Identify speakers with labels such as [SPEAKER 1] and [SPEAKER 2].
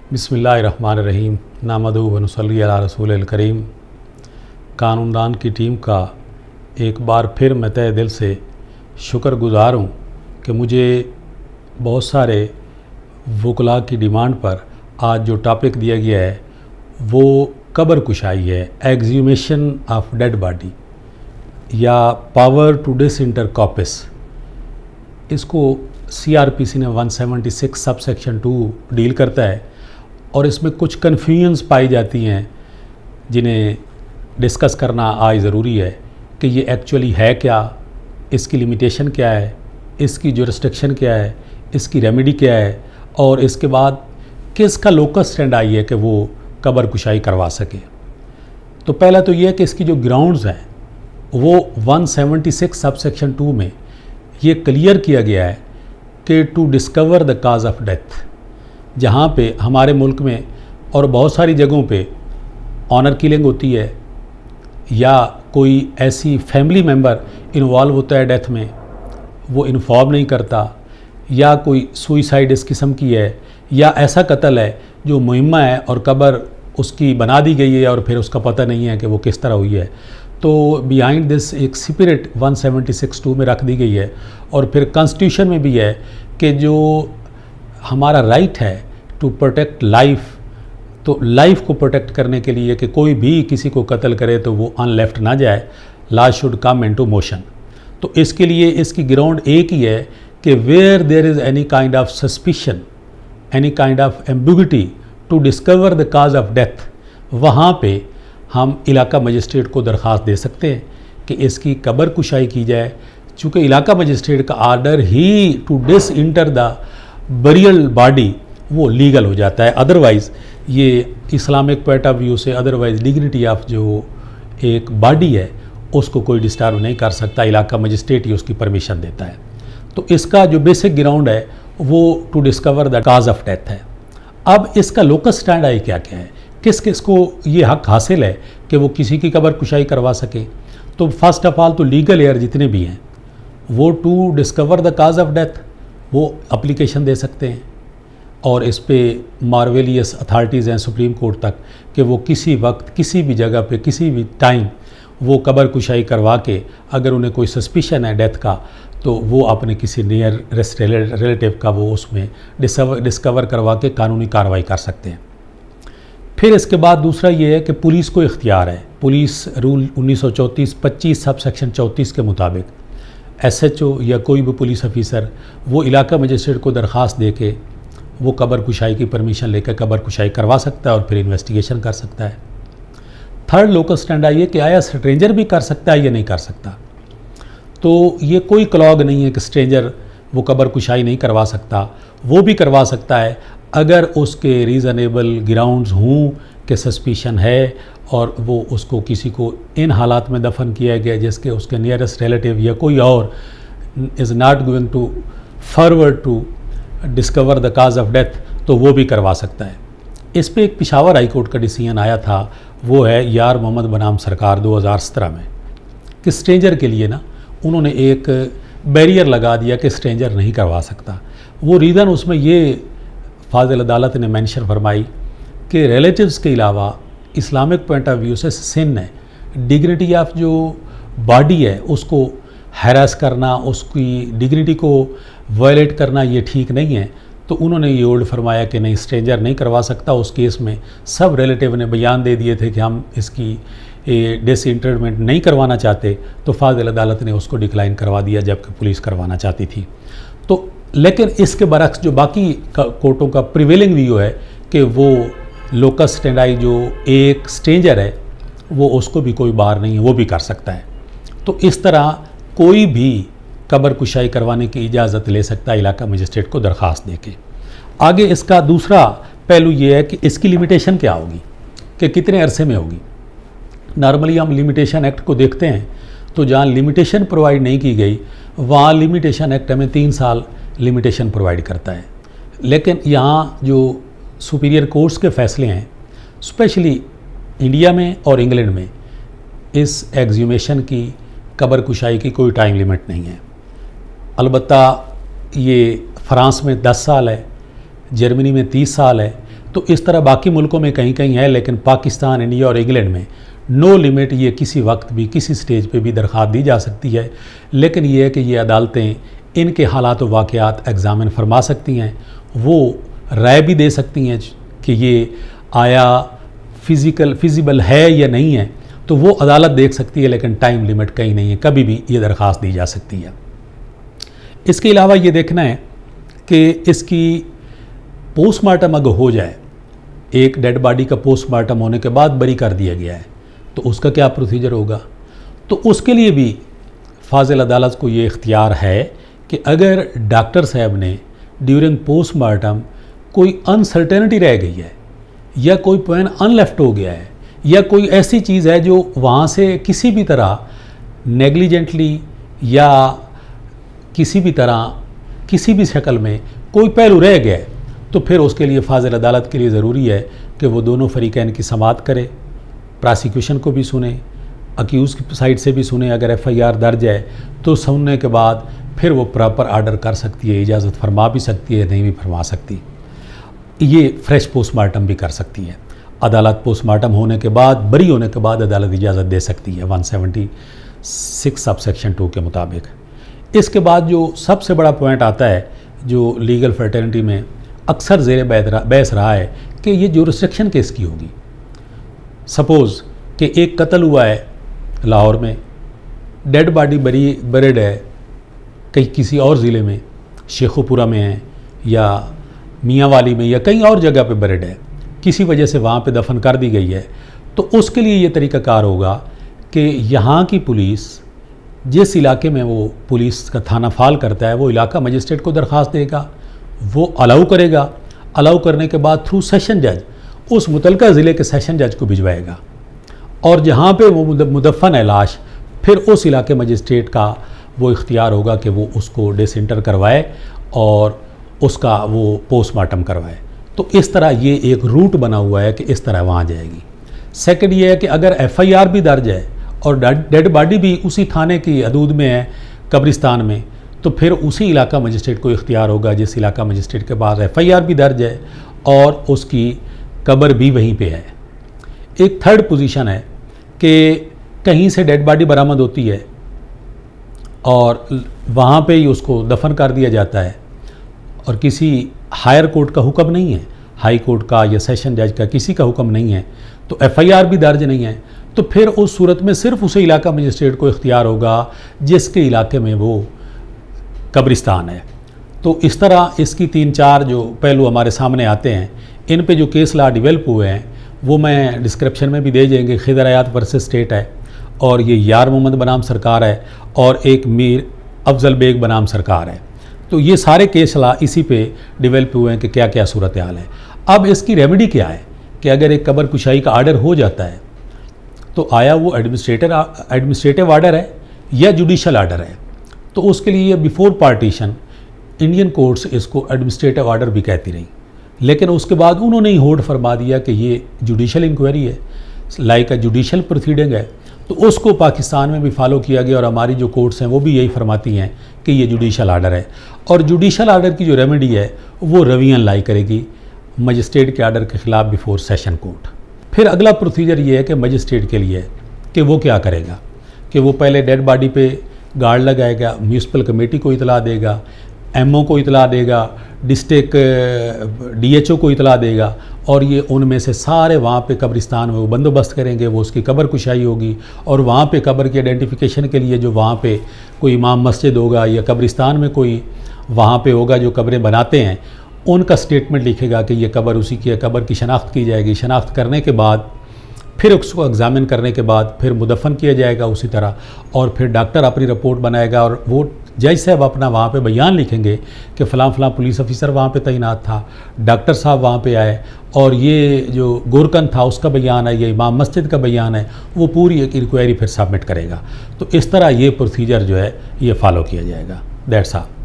[SPEAKER 1] बिस्मिल्लाहिर्रहमानिर्रहीम नामदहु व नसल्ली अला रसूलिल करीम। कानूनदान की टीम का एक बार फिर मैं तहे दिल से शुक्रगुज़ार हूँ कि मुझे बहुत सारे वकला की डिमांड पर आज जो टॉपिक दिया गया है वो कब्र कुशाई है, एक्सह्यूमेशन ऑफ डेड बॉडी या पावर टू डिसइंटर कॉर्पस। इसको CRPC ने 176 सब सेक्शन 2 डील करता है और इसमें कुछ कन्फ्यूजन्स पाई जाती हैं जिन्हें डिस्कस करना आज ज़रूरी है कि ये एक्चुअली है क्या, इसकी लिमिटेशन क्या है, इसकी जुरिस्डिक्शन क्या है, इसकी रेमेडी क्या है और इसके बाद किसका लोकस स्टैंड आई है कि वो कब्र कुशाई करवा सके। तो पहला तो ये है कि इसकी जो ग्राउंड्स हैं वो 176 सब सेक्शन 2 में ये क्लियर किया गया है कि to discover the cause of death, जहाँ पे हमारे मुल्क में और बहुत सारी जगहों पे ऑनर किलिंग होती है या कोई ऐसी फैमिली मेम्बर इन्वॉल्व होता है डेथ में, वो इन्फॉर्म नहीं करता, या कोई सुइसाइड इस किस्म की है या ऐसा कत्ल है जो मुहिम्मा है और कब्र उसकी बना दी गई है और फिर उसका पता नहीं है कि वो किस तरह हुई है। तो बिहाइंड दिस एक स्पिरिट 176(2) में रख दी गई है और फिर कॉन्स्टिट्यूशन में भी है कि जो हमारा राइट है टू प्रोटेक्ट लाइफ, तो लाइफ को प्रोटेक्ट करने के लिए कि कोई भी किसी को कत्ल करे तो वो अनलेफ्ट ना जाए, law should come into motion. तो इसके लिए इसकी ग्राउंड एक ही है कि where there is any kind of suspicion, any kind of ambiguity to discover the cause of death, वहाँ पे हम इलाका मजिस्ट्रेट को दरख्वास्त दे सकते हैं कि इसकी कब्र कुशाई की जाए। चूँकि इलाका मजिस्ट्रेट का आर्डर ही to disinter the burial body वो लीगल हो जाता है, अदरवाइज़ ये इस्लामिक पॉइंट ऑफ व्यू से अदरवाइज़ डिग्निटी ऑफ जो एक बॉडी है उसको कोई डिस्टर्ब नहीं कर सकता, इलाका मजिस्ट्रेट ही उसकी परमिशन देता है। तो इसका जो बेसिक ग्राउंड है वो to discover the cause of death है। अब इसका लोकस स्टैंड आई क्या क्या है, किस किस को ये हक हासिल है कि वो किसी की कब्र कुशाई करवा सके। तो फर्स्ट ऑफ ऑल तो लीगल एयर जितने भी हैं वो to discover the cause of death वो अप्लीकेशन दे सकते हैं और इस पे मार्वेलियस अथॉरिटीज़ हैं सुप्रीम कोर्ट तक कि वो किसी वक्त किसी भी जगह पे किसी भी टाइम वो कब्र कुशाई करवा के अगर उन्हें कोई सस्पिशन है डेथ का तो वो अपने किसी नियर रिलेटिव का वो उसमें डिस्कवर करवा के कानूनी कार्रवाई कर सकते हैं। फिर इसके बाद दूसरा ये है कि पुलिस को इख्तियार है, पुलिस रूल 1934-25 सब सेक्शन 34 के मुताबिक SHO या कोई भी पुलिस ऑफिसर वो इलाका मजिस्ट्रेट को दरख्वास्त दे के वो कब्र कुशाई की परमिशन लेकर कब्र कुशाई करवा सकता है और फिर इन्वेस्टिगेशन कर सकता है। थर्ड लोकस स्टैंड आई है कि आया स्ट्रेंजर भी कर सकता है या नहीं कर सकता। तो ये कोई क्लॉग नहीं है कि स्ट्रेंजर वो कब्र कुशाई नहीं करवा सकता, वो भी करवा सकता है अगर उसके रीज़नेबल ग्राउंड्स हों कि सस्पिशन है और वो उसको किसी को इन हालात में दफन किया गया जिसके उसके नियरेस्ट रिलेटिव या कोई और is not going to forward to discover the cause of death, तो वो भी करवा सकता है। इस पे एक पेशावर हाई कोर्ट का डिसीजन आया था, वो है यार मोहम्मद बनाम सरकार 2017 में, कि स्ट्रेंजर के लिए ना उन्होंने एक बैरियर लगा दिया कि स्ट्रेंजर नहीं करवा सकता। वो रीज़न उसमें ये फाजिल अदालत ने मेंशन फरमाई कि रिलेटिव्स के अलावा इस्लामिक पॉइंट ऑफ व्यू से सिन है, डिग्निटी ऑफ जो बॉडी है उसको हैरास करना, उसकी डिग्निटी को वायलेट करना ये ठीक नहीं है। तो उन्होंने ये होल्ड फरमाया कि नहीं, स्ट्रेंजर नहीं करवा सकता। उस केस में सब रिलेटिव ने बयान दे दिए थे कि हम इसकी डिसइंटरमेंट नहीं करवाना चाहते, तो फाजिल अदालत ने उसको डिक्लाइन करवा दिया जबकि पुलिस करवाना चाहती थी। तो लेकिन इसके बरक्स जो बाकी कोर्टों का प्रिवेलिंग व्यू है कि वो लोकस स्टैंडाई जो एक स्ट्रेंजर है वो उसको भी कोई बार नहीं है, वो भी कर सकता है। तो इस तरह कोई भी कब्र कुशाई करवाने की इजाज़त ले सकता है इलाका मजिस्ट्रेट को दरख्वास्त देके। आगे इसका दूसरा पहलू ये है कि इसकी लिमिटेशन क्या होगी, कि कितने अरसे में होगी। नॉर्मली हम लिमिटेशन एक्ट को देखते हैं तो जहाँ लिमिटेशन प्रोवाइड नहीं की गई वहाँ लिमिटेशन एक्ट हमें 3 साल लिमिटेशन प्रोवाइड करता है। लेकिन यहाँ जो सुपीरियर कोर्ट्स के फैसले हैं स्पेशली इंडिया में और इंग्लैंड में, इस एक्सह्यूमेशन की कब्र कुशाई की कोई टाइम लिमिट नहीं है। अलबत्ता ये फ़्रांस में 10 साल है, जर्मनी में 30 साल है, तो इस तरह बाकी मुल्कों में कहीं कहीं है, लेकिन पाकिस्तान, इंडिया और इंग्लैंड में नो लिमिट, ये किसी वक्त भी किसी स्टेज पे भी दरख्वास्त दी जा सकती है। लेकिन ये है कि ये अदालतें इनके हालात व वाक़यात एग्ज़ामिन फरमा सकती हैं, वो राय भी दे सकती हैं कि ये आया फिजिबल है या नहीं है, तो वो अदालत देख सकती है, लेकिन टाइम लिमिट कहीं नहीं है, कभी भी ये दरख्वास्त दी जा सकती है। इसके अलावा ये देखना है कि इसकी पोस्टमार्टम अगर हो जाए, एक डेड बॉडी का पोस्टमार्टम होने के बाद बरी कर दिया गया है, तो उसका क्या प्रोसीजर होगा। तो उसके लिए भी फाजिल अदालत को ये इख्तियार है कि अगर डॉक्टर साहब ने ड्यूरिंग पोस्टमार्टम कोई अनसर्टेनिटी रह गई है या कोई पॉइंट अनलेफ्ट हो गया है या कोई ऐसी चीज़ है जो वहाँ से किसी भी तरह नेग्लिजेंटली या किसी भी तरह किसी भी शक्ल में कोई पहलू रह गया है, तो फिर उसके लिए फाजिल अदालत के लिए ज़रूरी है कि वो दोनों फरीकैन की समाअत करे, प्रोसिक्यूशन को भी सुने, अक्यूज़ की साइड से भी सुने। अगर FIR दर्ज है तो सुनने के बाद फिर वो प्रॉपर आर्डर कर सकती है, इजाज़त फरमा भी सकती है, नहीं भी फरमा सकती। ये फ्रेश पोस्टमार्टम भी कर सकती है। अदालत पोस्टमार्टम होने के बाद, बरी होने के बाद अदालत इजाज़त दे सकती है 176 सब सेक्शन 2 के मुताबिक। इसके बाद जो सबसे बड़ा पॉइंट आता है, जो लीगल फ्रेटर्निटी में अक्सर ज़ेर बहस रहा है कि ये जुरिस्डिक्शन किसकी होगी। सपोज़ कि एक कत्ल हुआ है लाहौर में, डेड बॉडी बरीड है कहीं किसी और ज़िले में, शेखोपुरा में है या मियांवाली में या कहीं और जगह पे बरीड है, किसी वजह से वहाँ पे दफन कर दी गई है, तो उसके लिए ये तरीक़ाकार होगा कि यहाँ की पुलिस, जिस इलाके में वो पुलिस का थाना फाल करता है, वो इलाका मजिस्ट्रेट को दरख्वास्त देगा, वो अलाउ करेगा। अलाउ करने के बाद थ्रू सेशन जज उस मुतलका ज़िले के सेशन जज को भिजवाएगा, और जहाँ पे वो मुदफ़न है लाश, फिर उस इलाके मजिस्ट्रेट का वो इख्तियार होगा कि वो उसको डिसइंटर करवाए और उसका वो पोस्टमार्टम करवाए। तो इस तरह ये एक रूट बना हुआ है कि इस तरह वहाँ जाएगी। सेकंड ये है कि अगर FIR भी दर्ज है और डेड बॉडी भी उसी थाने की हदूद में है, कब्रिस्तान में, तो फिर उसी इलाका मजिस्ट्रेट को इख्तियार होगा जिस इलाका मजिस्ट्रेट के पास FIR भी दर्ज है और उसकी कब्र भी वहीं पे है। एक थर्ड पोजीशन है कि कहीं से डेड बॉडी बरामद होती है और वहाँ पे ही उसको दफन कर दिया जाता है और किसी हायर कोर्ट का हुक्म नहीं है, हाई कोर्ट का या सेशन जज का किसी का हुक्म नहीं है, तो FIR भी दर्ज नहीं है, तो फिर उस सूरत में सिर्फ उसे इलाका मजिस्ट्रेट को इख्तियार होगा जिसके इलाके में वो कब्रिस्तान है। तो इस तरह इसकी 3-4 जो पहलू हमारे सामने आते हैं, इन पे जो केस लॉ डिवेल्प हुए हैं वो मैं डिस्क्रिप्शन में भी दे देंगे। खिदर हयात वर्सेस स्टेट है और ये यार मोहम्मद बनाम सरकार है और एक मीर अफजल बेग बनाम सरकार है। तो ये सारे केस लॉ इसी पे डिवेल्प हुए हैं कि क्या क्या सूरत हाल है। अब इसकी रेमेडी क्या है कि अगर एक कब्र कुशाई का आर्डर हो जाता है तो आया वो एडमिनिस्ट्रेटिव आर्डर है या जुडिशल आर्डर है, तो उसके लिए बिफोर पार्टीशन इंडियन कोर्ट्स इसको एडमिनिस्ट्रेटिव आर्डर भी कहती रही, लेकिन उसके बाद उन्होंने ही होल्ड फरमा दिया कि ये जुडिशल इंक्वायरी है, लाइक अ जुडिशल प्रोसीडिंग है, तो उसको पाकिस्तान में भी फॉलो किया गया और हमारी जो कोर्ट्स हैं वो भी यही फरमाती हैं कि ये जुडिशल आर्डर है। और जुडिशल आर्डर की जो रेमेडी है वो रवियन लाई करेगी मजिस्ट्रेट के आर्डर के ख़िलाफ़ बिफोर सेशन कोर्ट। फिर अगला प्रोसीजर ये है कि मजिस्ट्रेट के लिए कि वो क्या करेगा कि वो पहले डेड बॉडी पे गार्ड लगाएगा, म्यूनसिपल कमेटी को इतला देगा, MO को इतला देगा, डिस्ट्रिक्ट DHO को इतला देगा, और ये उनमें से सारे वहाँ पे कब्रिस्तान में वो बंदोबस्त करेंगे, वो उसकी कब्र कुशाई होगी और वहाँ पे कब्र की आइडेंटिफिकेशन के लिए जो वहाँ पे कोई इमाम मस्जिद होगा या कब्रिस्तान में कोई वहाँ पे होगा जो कब्रें बनाते हैं, उनका स्टेटमेंट लिखेगा कि ये कब्र उसी की है, कब्र की शनाख्त की जाएगी। शनाख्त करने के बाद फिर उसको एग्ज़ामिन करने के बाद फिर मुदफ़न किया जाएगा उसी तरह, और फिर डॉक्टर अपनी रिपोर्ट बनाएगा और वो जज साहब अपना वहाँ पे बयान लिखेंगे कि फ़लाँ फ़लाँ पुलिस ऑफिसर वहाँ पे तैनात था, डॉक्टर साहब वहाँ पे आए और ये जो गोरकन था उसका बयान है, ये इमाम मस्जिद का बयान है, वो पूरी एक इंक्वायरी फिर सबमिट करेगा। तो इस तरह ये प्रोसीजर जो है ये फॉलो किया जाएगा। That's all.